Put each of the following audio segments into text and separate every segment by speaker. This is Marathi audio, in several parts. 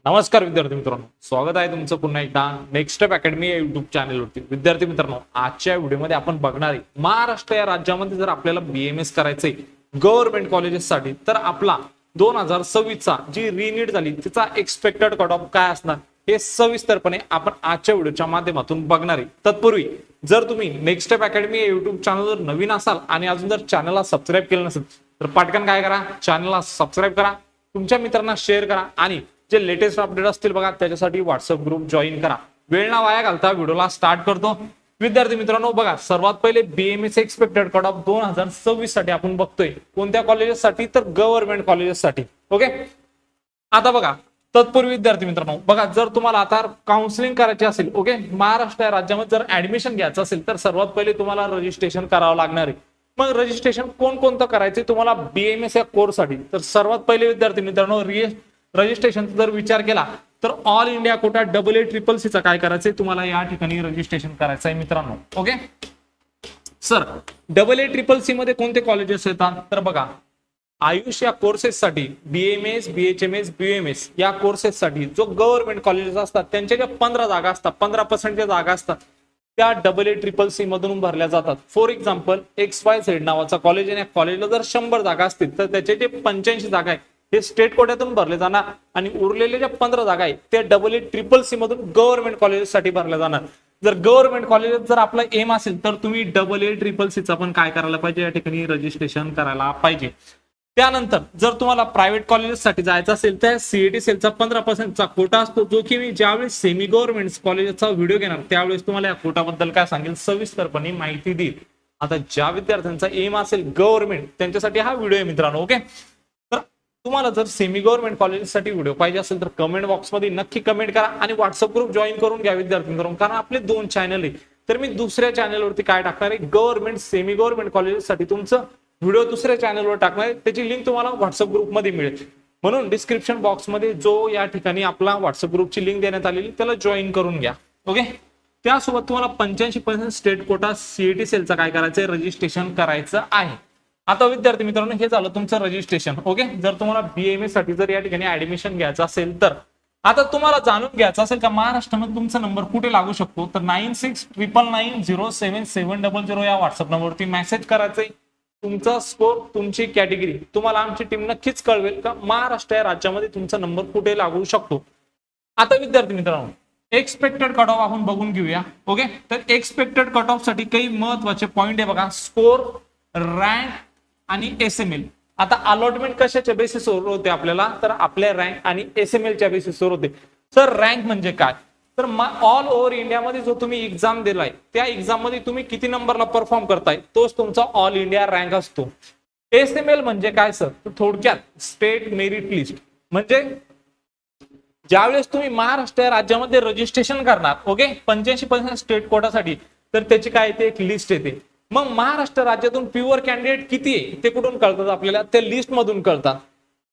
Speaker 1: नमस्कार विद्यार्थी मित्रांनो, स्वागत आहे तुमचं पुन्हा एकदा नेक्स्ट स्टेप अकॅडमी या युट्यूब चॅनलवरती. विद्यार्थी मित्रांनो, आजच्या व्हिडिओमध्ये आपण बघणार आहे महाराष्ट्र या राज्यामध्ये जर आपल्याला बीएमएस करायचंय गव्हर्नमेंट कॉलेजेससाठी तर आपला 2026 चा जी रिनीट झाली तिचा एक्सपेक्टेड कट ऑफ काय असणार हे सविस्तरपणे आपण आजच्या व्हिडिओच्या माध्यमातून बघणार आहे. तत्पूर्वी जर तुम्ही नेक्स्ट स्टेप अकॅडमी या युट्यूब चॅनलवर नवीन असाल आणि अजून जर चॅनलला सबस्क्राईब केलं नसेल तर पटकन काय करा, चॅनलला सबस्क्राईब करा, तुमच्या मित्रांना शेअर करा आणि जे लेटेस्ट अपडेट असतील बघा त्याच्यासाठी व्हॉट्सअप ग्रुप जॉईन करा. वेळ ना वाया घालता व्हिडिओला स्टार्ट करतो. विद्यार्थी मित्रांनो बघा, सर्वात पहिले बीएमएस एक्सपेक्टेड कट ऑफ 2026 साठी आपण बघतोय. कोणत्या कॉलेजेससाठी तर गव्हर्नमेंट कॉलेजेससाठी. ओके, आता बघा तत्पूर्वी विद्यार्थी मित्रांनो बघा, जर तुम्हाला आता काउन्सिलिंग करायची असेल, ओके, महाराष्ट्र या राज्यामध्ये जर ऍडमिशन घ्यायचं असेल तर सर्वात पहिले तुम्हाला रजिस्ट्रेशन करावं लागणार आहे. मग रजिस्ट्रेशन कोणतं करायचंय तुम्हाला बीएमएस या कोर्ससाठी? तर सर्वात पहिले विद्यार्थी मित्रांनो रजिस्ट्रेशन जर विचार केला तर ऑल इंडिया कोटा AA-CCC चा काय करायचंय तुम्हाला या ठिकाणी रजिस्ट्रेशन करायचं आहे मित्रांनो. ओके सर, AA-CCC मध्ये कोणते कॉलेजेस येतात तर बघा, आयुष या कोर्सेससाठी बीएमएस, बीएचएमएस, बीएमएस या कोर्सेससाठी जो गव्हर्नमेंट कॉलेजेस असतात त्यांच्या ज्या 15 जागा असतात, 15% ज्या जागा असतात त्या AA-CCC मधून भरल्या जातात. फॉर एक्झाम्पल XYZ नावाचा कॉलेज आहे, कॉलेजला जर 100 जागा असतील तर त्याचे जे 85 जागा आहे हे स्टेट कोट्यातून भरले जाणार आणि उरलेल्या ज्या 15 जागा आहेत त्या AA-CCC मधून गव्हर्नमेंट कॉलेजेससाठी भरल्या जाणार. जर गव्हर्नमेंट कॉलेज जर आपला एम असेल तर तुम्ही AA-CCC चा पण काय करायला पाहिजे, या ठिकाणी रजिस्ट्रेशन करायला पाहिजे. त्यानंतर जर तुम्हाला प्रायव्हेट कॉलेजेससाठी जायचं असेल तर सीईटी सेलचा 15% कोटा असतो, जो की मी ज्यावेळेस सेमी गव्हर्नमेंट कॉलेजचा व्हिडिओ घेणार त्यावेळेस तुम्हाला या कोटाबद्दल काय सांगेल सविस्तरपणे माहिती देईल. आता ज्या विद्यार्थ्यांचा एम असेल गव्हर्नमेंट त्यांच्यासाठी हा व्हिडिओ आहे मित्रांनो. ओके, तर तुम्हाला जर सेमी गव्हर्नमेंट कॉलेजसाठी व्हिडिओ पाहिजे असेल तर कमेंट बॉक्समध्ये नक्की कमेंट करा आणि व्हॉट्सअप ग्रुप जॉईन करून घ्या विद्यार्थी मित्रांनो, कारण आपले 2 चॅनल आहे. तर मी दुसऱ्या चॅनलवरती काय टाकणार आहे, गव्हर्नमेंट सेमी गव्हर्नमेंट कॉलेजसाठी तुमचं व्हिडिओ दुसऱ्या चॅनलवर टाकणार आहे, त्याची लिंक तुम्हाला व्हॉट्सअप ग्रुपमध्ये मिळेल. म्हणून डिस्क्रिप्शन बॉक्समध्ये जो या ठिकाणी आपला व्हॉट्सअप ग्रुपची लिंक देण्यात आलेली त्याला जॉईन करून घ्या. ओके, त्यासोबत तुम्हाला 85% स्टेट कोटा सीईटी सेलचा काय करायचंय, रजिस्ट्रेशन करायचं आहे. आता विद्यार्थी मित्रांनो हे झालं तुमचं रजिस्ट्रेशन. ओके, जर तुम्हाला बीएमएस साठी जर या ठिकाणी ऍडमिशन घ्यायचं असेल तर आता तुम्हाला जाणून घ्यायचं असेल का महाराष्ट्रामध्ये तुमचा नंबर कुठे लागू शकतो, तर 9699907700 या व्हॉट्सअप नंबरवरती मेसेज करायचंय. तुमचा स्कोर, तुमची कॅटेगरी तुम्हाला आमची टीम नक्कीच कळवेल का महाराष्ट्र या राज्यामध्ये तुमचा नंबर कुठे लागू शकतो. आता विद्यार्थी मित्रांनो एक्सपेक्टेड कट ऑफ आपण बघून घेऊया. ओके, तर एक्सपेक्टेड कट ऑफ साठी काही महत्वाचे पॉइंट आहे बघा, स्कोर, रँक आणि एसएमएल. आता अलॉटमेंट कशाच्या बेसिसवर होते आपल्याला, तर आपल्या रँक आणि एसएमएलच्या बेसिसवर होते. सर रँक म्हणजे काय, तर ऑल ओव्हर इंडियामध्ये जो तुम्ही एक्झाम दिलाय त्या एक्झाम मध्ये तुम्ही किती नंबरला परफॉर्म करताय तोच तुमचा ऑल इंडिया रँक असतो. एसएमएल म्हणजे काय सर, तर थोडक्यात स्टेट मेरिट लिस्ट. म्हणजे ज्यावेळेस तुम्ही महाराष्ट्र राज्यामध्ये रजिस्ट्रेशन करणार, ओके, 85% स्टेट कोटासाठी, तर त्याची काय येते, एक लिस्ट येते. मग महाराष्ट्र राज्यातून प्युअर कॅन्डिडेट किती आहे ते कुठून कळतात आपल्याला, त्या लिस्ट मधून कळतात.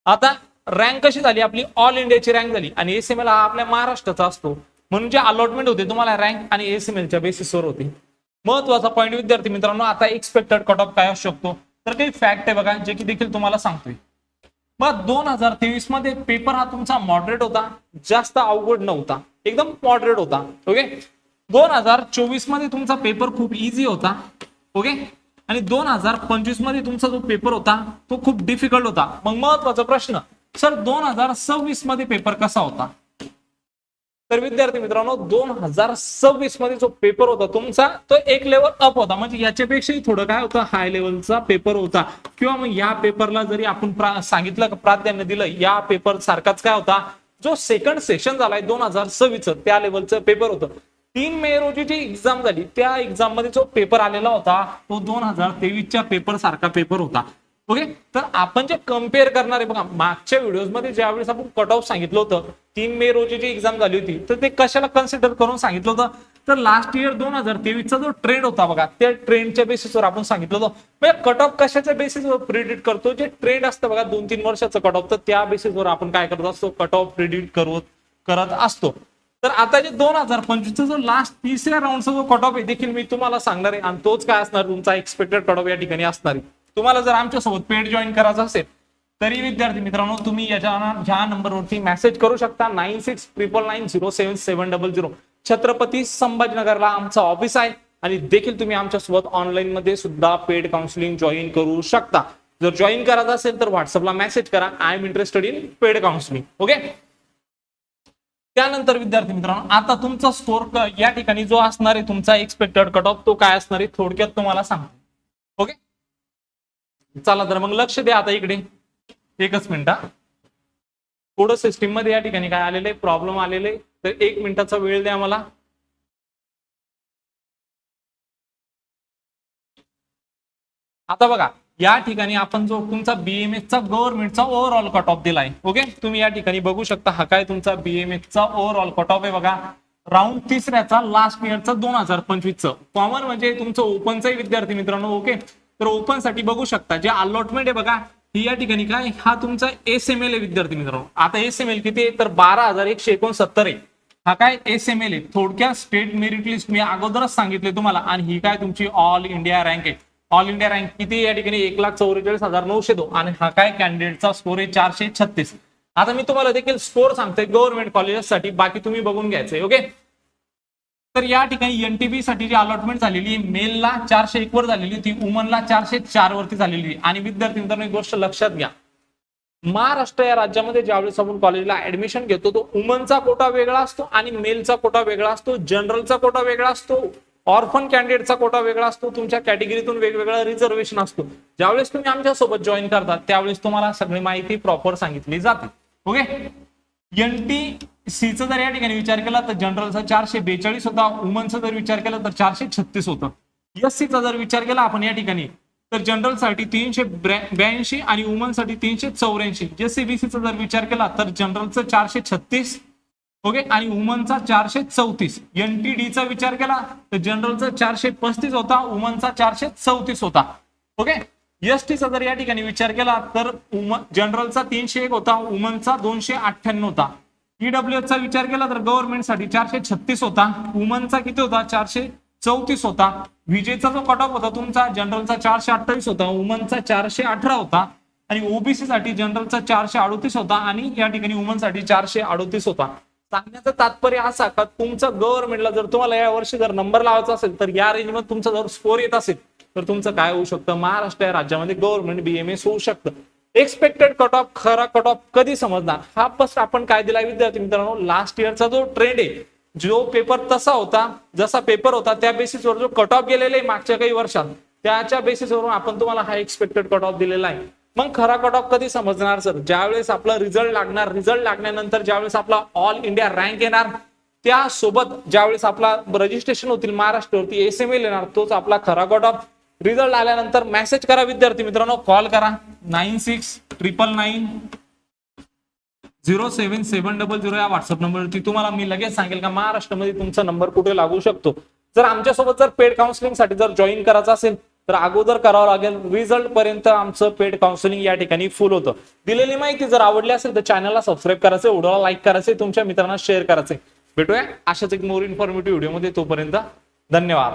Speaker 1: आता रँक कशी झाली आपली, ऑल इंडियाची रँक झाली आणि एसएमएल हा आपल्या महाराष्ट्राचा असतो, म्हणून जे अलॉटमेंट होते तुम्हाला रँक आणि एसएमएलच्या बेसिसवर होते. महत्वाचा पॉईंट विद्यार्थी मित्रांनो, आता एक्सपेक्टेड कट ऑफ काय असू शकतो, तर काही फॅक्ट आहे बघा जे की देखील तुम्हाला सांगतोय. मग 2023 मध्ये पेपर हा तुमचा मॉडरेट होता, जास्त अवघड नव्हता, एकदम मॉडरेट होता. ओके, 2024 मध्ये तुमचा पेपर खूप इझी होता. ओके, आणि 2025 मध्ये तुमचा जो पेपर होता तो खूप डिफिकल्ट होता. मग महत्वाचा प्रश्न, सर 2026 मध्ये पेपर कसा होता, तर विद्यार्थी मित्रांनो 2026 मध्ये जो पेपर होता तुमचा तो एक लेवल अप होता, म्हणजे याच्यापेक्षाही थोडं काय होतं, हाय लेवलचा पेपर होता. किंवा मग या पेपरला जरी आपण सांगितलं प्राधान्य दिलं, या पेपर सारखाच काय होता, जो सेकंड सेशन झालाय 2026 त्या लेवलचं पेपर होतं. 3 मे रोजी जी एक्झाम झाली त्या एक्झाम मध्ये जो पेपर आलेला होता तो 2023च्या पेपर सारखा पेपर होता. ओके, तर आपण जे कम्पेअर करणार आहे बघा, मागच्या व्हिडिओज मध्ये ज्यावेळेस आपण कट ऑफ सांगितलं होतं 3 मे रोजी जी एक्झाम झाली होती तर ते कशाला कन्सिडर करून सांगितलं होतं, तर लास्ट इयर 2023चा जो ट्रेंड होता बघा त्या ट्रेंडच्या बेसिसवर आपण सांगितलं होतं. म्हणजे कट ऑफ कशाच्या बेसिसवर प्रिडिक्ट करतो, जे ट्रेंड असतं बघा 2-3 वर्षाचं कट ऑफ, तर त्या बेसिसवर आपण काय करत असतो, कट ऑफ प्रिडिक्ट करत असतो. तर आता जे 2025चा जो लास्ट तिसऱ्या राऊंडचा जो कट ऑफ आहे देखील मी तुम्हाला सांगणार आहे आणि तोच काय असणार तुमचा एक्सपेक्टेड कट ऑफ या ठिकाणी असणार आहे. तुम्हाला जर आमच्यासोबत पेड जॉईन करायचं असेल तरी विद्यार्थी मित्रांनो तुम्ही ह्या नंबरवरती मेसेज करू शकता 9699907700. छत्रपती संभाजीनगरला आमचं ऑफिस आहे आणि देखील तुम्ही आमच्यासोबत ऑनलाईन मध्ये सुद्धा पेड काउन्सिलिंग जॉईन करू शकता. जर जॉईन करायचं असेल तर व्हॉट्सअपला मेसेज करा, I am interested in paid counselling. Okay. त्यानंतर विद्यार्थी मित्रांनो आता तुमचा स्कोर या ठिकाणी जो असणार आहे तुमचा एक्सपेक्टेड कट ऑफ तो काय असणार आहे थोडक्यात तुम्हाला सांगतो. ओके. चला तर मग लक्ष द्या आता इकडे. एकच मिनिट. कोड सिस्टीम मध्ये या ठिकाणी काय आलेले प्रॉब्लेम आलेले तर 1 मिनिटाचा वेळ द्या मला. आता बघा या ठिकाणी आपण जो तुमचा BMS चा गव्हर्नमेंटचा ओव्हरऑल कट ऑफ दिलाय. ओके. तुम्ही या ठिकाणी बघू शकता हा काय तुमचा BMS चा ओव्हरऑल कट ऑफ आहे बघा. राऊंड तिसऱ्याचा लास्ट इयरचा 2025 कॉमन म्हणजे तुमचं ओपनचाही विद्यार्थी मित्रांनो. ओके. तर ओपन साठी बघू शकता जे अलॉटमेंट आहे बघा ही या ठिकाणी काय हा तुमचा SML आहे विद्यार्थी मित्रांनो. आता SML किती आहे तर 12,169 आहे. हा काय SML आहे. थोडक्यात स्टेट मेरिट लिस्ट मी अगोदरच सांगितले तुम्हाला आणि ही काय तुमची ऑल इंडिया रँक आहे. ऑल इंडिया रँक किती या ठिकाणी 1,44,902 आणि हा काय कॅन्डिडेटचा स्कोर आहे 436. आता मी तुम्हाला देखील स्कोर सांगतोय गव्हर्नमेंट कॉलेजेससाठी, बाकी तुम्ही बघून घ्यायचंय. ओके. तर या ठिकाणी NTB साठी जी अलॉटमेंट झालेली मेलला 401 वर झालेली होती, वुमनला 404 वरती झालेली. आणि विद्यार्थी मित्रांनो एक गोष्ट लक्षात घ्या, महाराष्ट्र या राज्यामध्ये ज्यावेळेस आपण कॉलेजला ऍडमिशन घेतो तो वुमनचा कोटा वेगळा असतो आणि मेलचा कोटा वेगळा असतो, जनरलचा कोटा वेगळा असतो, ऑर्फन कॅन्डिडेटचा कोटा वेगळा असतो, तुमच्या कॅटेगरीतून वेगवेगळा रिझर्वेशन असतो. ज्यावेळेस तुम्ही आमच्यासोबत जॉईन करतात त्यावेळेस तुम्हाला सगळी माहिती प्रॉपर सांगितली जाते. ओके. NTCचा जर या ठिकाणी विचार केला तर जनरलचा 442 होता, वुमनचा जर विचार केला तर 436 होतं. SCचा जर विचार केला आपण या ठिकाणी तर जनरल साठी 382 आणि वुमन साठी 384. JCBCचा जर विचार केला तर जनरलचं 436 ओके आणि वुमनचा 434. NTDचा विचार केला तर जनरलचा 435 होता, वुमनचा 434 होता. ओके. STचा जर या ठिकाणी विचार केला तर जनरलचा 301 होता, वुमनचा 298 होता. EWSचा विचार केला तर गव्हर्नमेंट साठी 436 होता, वुमनचा किती होता 434 होता. विजेचा जो कट ऑफ होता तुमचा जनरलचा 428 होता, वुमनचा 418 होता आणि OBC साठी जनरलचा 438 होता आणि या ठिकाणी वुमन साठी 438 होता. सांगण्याचं तात्पर्य असा का तुमचं गव्हर्नमेंटला जर तुम्हाला या वर्षी जर नंबर लावायचा असेल तर या रेंजमध्ये तुमचा जर स्कोर येत असेल तर तुमचं काय होऊ शकतं महाराष्ट्र या राज्यामध्ये गव्हर्नमेंट BMS होऊ शकतं. एक्सपेक्टेड कट ऑफ खरा कट ऑफ कधी समजणार हा बस आपण काय दिला विद्यार्थी मित्रांनो लास्ट इयरचा जो ट्रेंड आहे जो पेपर तसा होता जसा पेपर होता त्या बेसिसवर जो कट ऑफ गेलेला आहे मागच्या काही वर्षात त्याच्या बेसिसवरून आपण तुम्हाला हा एक्सपेक्टेड कट ऑफ दिलेला आहे. मग खरा कट ऑफ कधी समजणार सर ज्यावेळेस आपला रिझल्ट लागणार, रिझल्ट लागल्यानंतर ज्यावेळेस आपला ऑल इंडिया रँक येणार त्यासोबत ज्यावेळेस आपला रजिस्ट्रेशन होतील महाराष्ट्रावरती SML येणार तोच आपला खरा कट ऑफ. रिझल्ट आल्यानंतर मेसेज करा विद्यार्थी मित्रांनो, कॉल करा 9699907700 या व्हॉट्सअप नंबरवरती. तुम्हाला मी लगेच सांगेल का महाराष्ट्रामध्ये तुमचा नंबर कुठे लागू शकतो. जर आमच्यासोबत जर पेड काउन्सिलिंग साठी जर जॉईन करायचं असेल तर अगोदर करावं लागेल. रिझल्ट पर्यंत आमचं पेड काउन्सिलिंग या ठिकाणी फुल होतं. दिलेली माहिती जर आवडली असेल तर चॅनलला सबस्क्राईब करायचं, व्हिडिओला लाईक करायचं, तुमच्या मित्रांना शेअर करायचं. भेटूया अशाच एक मोर इन्फॉर्मेटिव्ह व्हिडिओमध्ये. तोपर्यंत धन्यवाद.